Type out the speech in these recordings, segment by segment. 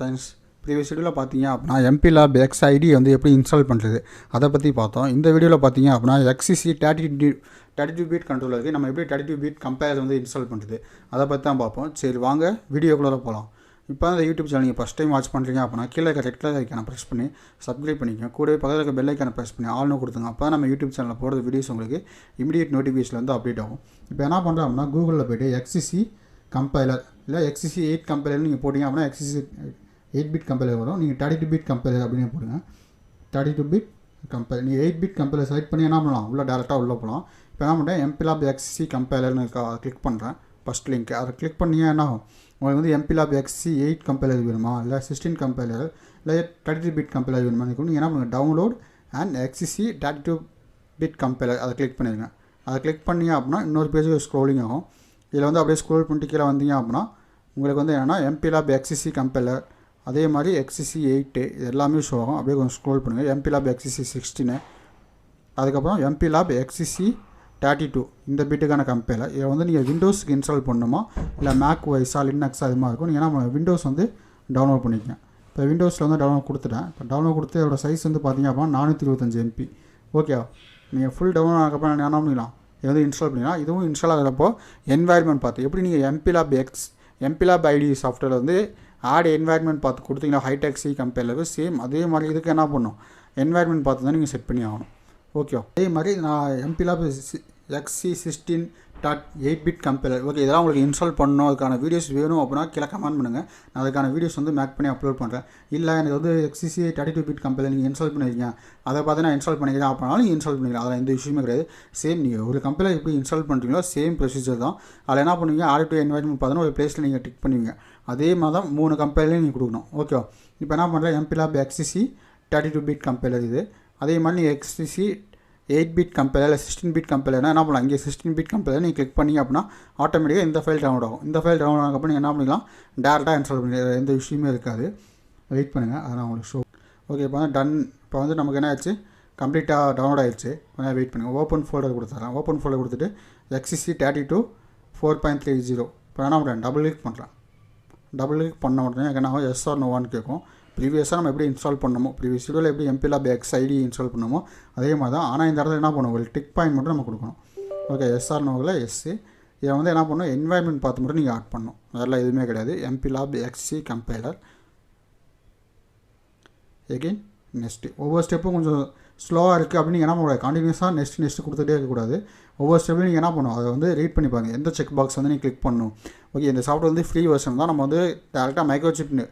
Friends, previous வீடியோவில் பார்த்தீங்க அப்படின்னா MPLAB X IDE வந்து எப்படி இன்ஸ்டால் பண்ணுறது அதை பற்றி பார்த்தோம். இந்த வீடியோவில் பார்த்தீங்க அப்படின்னா XC32 பிட் கண்ட்ரோலருக்கு நம்ம எப்படி 32 பிட் கம்பைலர் வந்து இன்ஸ்டால் பண்ணுறது அதை பற்றி தான் பார்ப்போம். சரி வாங்க வீடியோக்குள்ளே போகலாம். இப்போ அந்த யூடியூப் சேனல் நீங்கள் ஃபஸ்ட் டைம் வாட்ச் பண்ணுறீங்க அப்படின்னா கீழே இருக்க ரெட் கலர் ஐக்கானை ப்ரெஸ் பண்ணி சப்ஸ்கிரைப் பண்ணிக்கோங்க. கூடவே பக்கத்தில் இருக்க பெல் ஐக்கானை ப்ரெஸ் பண்ணி ஆல்னு கொடுத்துங்க. அப்போ தான் நம்ம யூடியூப் சேனலில் போடுற வீடியோஸ் உங்களுக்கு இமீடியட் நோட்டிஃபிகேஷன் வந்து அப்டேட் ஆகும். இப்போ என்ன பண்ணுறோம் அப்படின்னா கூகுளில் போய்ட்டு XCC கம்பைலர் இல்லை XCC8 கம்பைலர்னு நீங்கள் போட்டிங்க அப்படின்னா XCC8 பிட் கம்பைலர் வரும். நீங்கள் 32 பிட் கம்பைலர் அப்படின்னு போடுங்க. 32 பிட் கம்பைலர் நீங்கள் 8 பிட் கம்பைலர் செலக்ட் பண்ணி என்ன பண்ணலாம், உள்ளே டேரெக்டாக உள்ளே போகலாம். இப்போ என்ன பண்ணுறேன், MPLAB XCC கம்பைலர்னு இருக்கா, அதை கிளிக் பண்ணுறேன். ஃபஸ்ட் லிங்க் அதை கிளிக் பண்ணிங்க என்ன ஆகும், உங்களுக்கு வந்து MPLAB XC8 கம்பைலர் வேணுமா இல்லை 16 கம்பைலர் இல்லை 33 பிட் கம்பைலர் வேணுமா நீங்கள் என்ன பண்ணுங்கள், download and XCC32 bit compiler அதை கிளிக் பண்ணிடுங்க. அதை கிளிக் பண்ணிங்க அப்படின்னா இன்னொரு பேஜுக்கு ஸ்க்ரோலிங் ஆகும். இதில் வந்து அப்படியே ஸ்க்ரோல் பண்ணிட்டு கீழே வந்தீங்க அப்படின்னா உங்களுக்கு வந்து என்னென்னா MPLAB XCC கம்பைலர் அதே மாதிரி XCC8 இது எல்லாமே ஷோ ஆகும். அப்படியே கொஞ்சம் ஸ்க்ரோல் பண்ணுங்கள். MPLAB XCC16 அதுக்கப்புறம் MPLAB XCC32 இந்த பிட்டுக்கான கம்பைலர். இதை வந்து நீங்கள் விண்டோஸ்க்கு இன்ஸ்டால் பண்ணணுமா இல்லை மேக் வைஸா லினக்ஸ் அது மாதிரி இருக்கும். நீங்கள் என்ன விண்டோஸ் வந்து டவுன்லோட் பண்ணிக்கங்க. இப்போ விண்டோஸில் வந்து டவுன்லோட் கொடுத்துட்டேன். இப்போ டவுன்லோட் கொடுத்து அதோட சைஸ் வந்து பார்த்தீங்க அப்படின்னா 425 MB. ஓகேவா, நீங்கள் ஃபுல் டவுன்லோட் ஆகிறப்ப என்ன பண்ணிக்கலாம், இது வந்து இன்ஸ்டால் பண்ணிக்கலாம். இதுவும் இன்ஸ்டால் ஆகிறப்போ என்வாயர்மெண்ட் பார்த்து எப்படி நீங்கள் MPLAB IDE சாஃப்ட்வேர் வந்து ஆட் என்வாயர்மெண்ட் பார்த்து கொடுத்தீங்கன்னா ஹைடெக் சி கம்பைலருக்கு சேம் அதே மாதிரி இதுக்கு என்ன பண்ணணும், என்வாயர்மெண்ட் பார்த்து தான் நீங்கள் செட் பண்ணி ஆகணும். ஓகே, அதே மாதிரி நான் MPLAB XC16.8 bit compiler okay இதெல்லாம் உங்களுக்கு இன்ஸ்டால் பண்ணணும். அதுக்கான வீடியோஸ் வேணும் அப்படின்னா கீழே கமெண்ட் பண்ணுங்கள். நான் அதுக்கான வீடியோஸ் வந்து மேக் பண்ணி அப்லோட் பண்ணுறேன். இல்லை எனக்கு வந்து XCC32 பிட் கம்பைலர் நீங்கள் இன்ஸ்டால் பண்ணியிருக்கீங்க அதை பார்த்து நான் இன்ஸ்டால் பண்ணிக்கிறேன் அப்படின்னாலும் நீங்கள் இன்ஸ்டால் பண்ணிக்கலாம். அதில் எந்த விஷயமே கிடையாது. சேம் நீங்கள் ஒரு கம்பைலர் எப்படி இன்ஸ்டால் பண்ணுறீங்களோ சேம் ப்ரொசீஜர் தான். அதில் என்ன பண்ணுவீங்க, ஆட் டு என்வாயர்மெண்ட் பார்த்தீங்கன்னா ஒரு பிளேஸில் நீங்கள் டிக் பண்ணுவீங்க. அதே மாதிரி தான் 3 கம்பைலரையும் நீங்கள் கொடுக்கணும். ஓகே, இப்போ என்ன பண்ணுறேன், MPLAB XCC32 பிட் கம்பைலர் இது. அதே மாதிரி நீங்கள் XCC8 பிட் கம்பைலர் இல்லை 16 பிட் கம்பைலர்னா என்ன பண்ணலாம், இங்கே 16 பிட் கம்பைலர் நீங்கள் கிளிக் பண்ணி அப்படின்னா ஆட்டோமேட்டிக்காக இந்த ஃபைல் டவுன்லோட் ஆகும். இந்த ஃபைல் டவுன்லோட் ஆகப்போ நீங்கள் என்ன பண்ணிக்கலாம், டேரெக்டாக இன்ஸ்டால் பண்ணி எந்த விஷயமே இருக்காது. வெயிட் பண்ணுங்கள், அதை நான் உங்களுக்கு ஷோ. ஓகே, இப்போ வந்து டன். இப்போ வந்து நமக்கு என்ன ஆயிடுச்சு, கம்ப்ளீட்டாக டவுன்லோட் ஆகிடுச்சு. கொஞ்சம் வெயிட் பண்ணுங்கள். ஓப்பன் ஃபோல்டர் கொடுத்துட்றேன். ஓப்பன் ஃபோல்டர் கொடுத்துட்டு XCC32 4.30 இப்போ என்ன பண்ணுறேன், டபுள் கிளிக் பண்ணுறேன். டபுள் கிளிக் பண்ண உடனே எனக்கு என்ன ஆகும், எஸ் ஆர் நோவான்னு கேட்கும். ப்ரீவியஸாக நம்ம எப்படி இன்ஸ்டால் பண்ணணுமோ, ப்ரீவியஸ் வீடியோவில் எப்படி MPLAB X IDE இன்ஸ்டால் பண்ணணுமோ அதே மாதிரி தான். ஆனால் இந்த இடத்துல என்ன பண்ணுவோம், ஒரு டிக் பாயிண்ட் மட்டும் நம்ம கொடுக்கணும். ஓகே, எஸ்ஆர் நோவில் எஸ்ஸு. இதை வந்து என்ன பண்ணணும், என்வாயர்மெண்ட் பார்த்து மட்டும் நீங்கள் ஆட் பண்ணணும். அதெல்லாம் எதுவுமே கிடையாது. MPLAB XC compiler again next. ஒவ்வொரு ஸ்டெப்பும் கொஞ்சம் ஸ்லோவாக இருக்குது அப்படின்னு நீங்கள் என்ன பண்ணக்கூடாது, கண்டினியூஸாக நெக்ஸ்ட்டு கொடுத்துட்டே இருக்கக்கூடாது. ஒவ்வொரு ஸ்டெப்லையும் நீங்கள் என்ன பண்ணணும், அதை வந்து ரீட் பண்ணி பாருங்கள். எந்த செக் பாக்ஸ் வந்து நீங்கள் கிளிக் பண்ணணும். ஓகே, இந்த சாஃப்ட்வேர் வந்து ஃப்ரீ வெர்ஷன் தான். நம்ம வந்து டேரெக்டாக மைக்ரோசிப்னு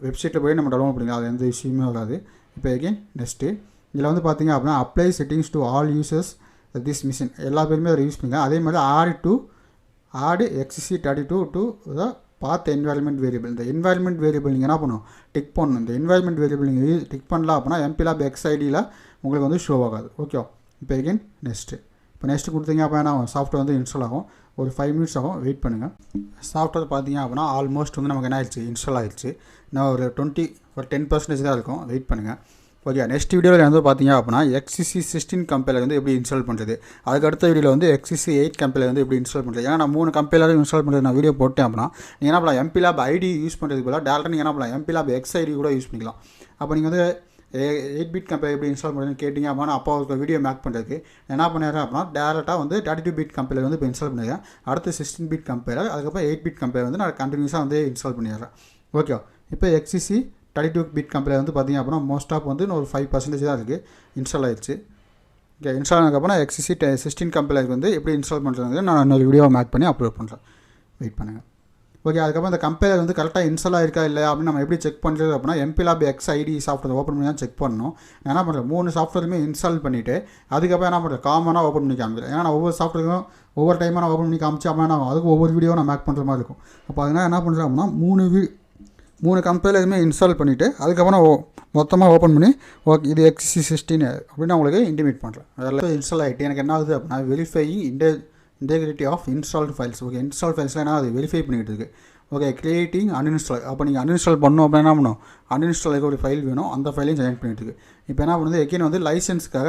வெப்சைட்டில் போய் நம்ம டவுன்லோட் பண்ணிக்கலாம். அது எந்த விஷயமே வராது. இப்போ எகெயின் நெக்ஸ்ட்டு இதில் வந்து பார்த்தீங்க அப்படின்னா apply settings to all users this machine எல்லா பேருமே அதை யூஸ் பண்ணிக்கலாம். அதே மாதிரி add XCC32 to the path environment variable. இந்த என்வாயர்மெண்ட் வேரியபிள் நீங்கள் என்ன பண்ணணும், டிக் பண்ணணும். இந்த என்வாயர்மெண்ட் வேரியபிள் நீங்கள் டிக் பண்ணலாம் அப்படின்னா MPLAB X IDEயில் உங்களுக்கு வந்து ஷோ ஆகாது. ஓகே, இப்போ எகெயின் நெக்ஸ்ட்டு. இப்போ நெக்ஸ்ட்டு கொடுத்தீங்க அப்படின்னா சாஃப்ட்வேர் வந்து இன்ஸ்டால் ஆகும். ஒரு 5 மினிட்ஸ் ஆகும். வெயிட் பண்ணுங்கள். சாஃப்ட்வேர் பார்த்தீங்க அப்படின்னா ஆல்மோஸ்ட் வந்து நமக்கு என்ன ஆயிடுச்சு, இன்ஸ்டால் ஆகிடுச்சு. இன்னும் ஒரு 10% தான் இருக்கும். வெயிட் பண்ணுங்கள். ஓகே, நெக்ஸ்ட் வீடியோவில் வந்து பார்த்தீங்க அப்படின்னா XCC16 கம்பைலர் வந்து எப்படி இன்ஸ்டால் பண்ணுறது, அதுக்கு அடுத்த வீடியோவில் வந்து XCC8 கம்பைலர் வந்து எப்படி இன்ஸ்டால் பண்ணுறது. ஏன்னா நான் 3 கம்பைலரும் இன்ஸ்டால் பண்ணுறது நான் வீடியோ போட்டேன் அப்படின்னா நீங்கள் என்ன பண்ணலாம், MPLAB IDE யூஸ் பண்ணுறதுக்கு போல டேரெக்டாக நீங்கள் என்ன பண்ணலாம், MPLAB X IDE கூட யூஸ் பண்ணிக்கலாம். அப்போ நீங்கள் வந்து 8 பிட் கம்பைலர் எப்படி இன்ஸ்டால் பண்ணுறதுன்னு கேட்டிங்க அப்படின்னா அப்போ ஒரு வீடியோ மேக் பண்ணுறதுக்கு என்ன பண்ணிடுறேன் அப்படின்னா டேரெக்டாக வந்து 32 பிட் கம்பைலர் வந்து இப்போ இன்ஸ்டால் பண்ணிடுறேன். அடுத்து 16 பிட் கம்பைலர், அதுக்கப்புறம் 8 பிட் கம்பைலர் வந்து நான் கண்டினியூஸாக வந்து இன்ஸ்டால் பண்ணிடுறேன். ஓகே, இப்போ XCC32 பிட் கம்பைலர் வந்து பார்த்திங்க அப்படின்னா மோஸ்ட் ஆஃப் வந்து ஒரு 5% தான் இருக்குது, இன்ஸ்டால் ஆகிடுச்சு. ஓகே, இன்ஸ்டால் ஆனதுக்கப்புறம் XCC16 கம்பைலருக்கு வந்து எப்படி இன்ஸ்டால் பண்ணுறது நான் இன்னொரு வீடியோவை மேக் பண்ணி அப்லோட் பண்ணுறேன். வெயிட் பண்ணுங்கள். ஓகே, அதுக்கப்புறம் இந்த கம்பைலர் வந்து கரெக்டாக இன்ஸ்டால் ஆகிருக்கா இல்லை அப்படின்னு நம்ம எப்படி செக் பண்ணுறது அப்படின்னா MPLAB X IDE software open பண்ணி தான் செக் பண்ணணும். நான் என்ன பண்ணுறேன், 3 சாஃப்ட்வேருமே இன்ஸ்டால் பண்ணிவிட்டு அதுக்கப்புறம் என்ன பண்ணுறேன், காமனாக ஓப்பன் பண்ணி காமிக்கிறேன். ஏன்னா நான் ஒவ்வொரு சாஃப்ட்வேரும் ஒவ்வொரு டைமாக நான் ஓப்பன் பண்ணி காமிச்சா அப்படின்னா அதுக்கு ஒவ்வொரு வீடியோவும் நான் மேக் பண்ணுற மாதிரி இருக்கும். அப்போ அதனால் என்ன பண்ணுறேன் அப்படின்னா 3 கம்பைலருமே இன்ஸ்டால் பண்ணிவிட்டு அதுக்கப்புறம் மொத்தமாக ஓப்பன் பண்ணி ஓகே இது XCC16 அப்படின்னு நான் உங்களுக்கு இன்டிமேட் பண்ணுறேன். அதெல்லாம் இன்ஸ்டால் ஆகிட்டு எனக்கு என்ன ஆகுது அப்படின்னா verifying integrity of installed files. Okay, install ஃபைல்ஸ்லாம் என்ன அது வெரிஃபை பண்ணிகிட்டு இருக்குது. Okay, creating uninstall. அப்போ நீங்கள் அன்இன்ஸ்டால் பண்ணணும் அப்படின்னா என்ன பண்ணணும், அன்இன்ஸ்டால் ஒரு ஃபைல் வேணும், அந்த ஃபைலையும் ஜெனரேட் பண்ணிட்டு இருக்கு. இப்போ என்ன பண்ணுறது, எகெயின் வந்து லைசன்ஸ்க்காக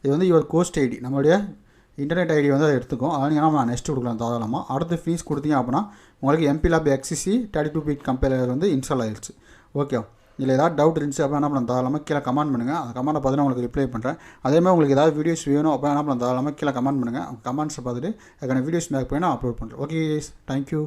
இது வந்து யுவர் கோஸ்ட் ஐடி நம்மளுடைய இன்டர்நெட் ஐடி வந்து அதை எடுத்துக்கும். அதனால் நீங்கள் நான் நெக்ஸ்ட் கொடுக்கலாம் தாராளமாக. அடுத்து ஃபீஸ் கொடுத்தீங்க அப்படின்னா உங்களுக்கு MPLAB XCC32 பிட் கம்பைலர் வந்து இன்ஸ்டால் ஆகிடுச்சு. ஓகே, இதில் ஏதாவது டவுட் இருந்துச்சு அப்போ என்ன பண்ண தாராளமாக கீழே கமெண்ட் பண்ணுங்கள். அந்த கமெண்ட்டை பார்த்துட்டு உங்களுக்கு ரிப்ளை பண்ணுறேன். அதேமாதிரி உங்களுக்கு ஏதாவது வீடியோஸ் வேணும் அப்போ என்ன பண்ண தாராளமாக கீழே கமெண்ட் பண்ணுங்கள். கமெண்ட்ஸை பார்த்துட்டு அதுக்கான வீடியோஸ் மேக் பண்ணி நான் அப்லோட் பண்ணுறேன். Okay, thank you.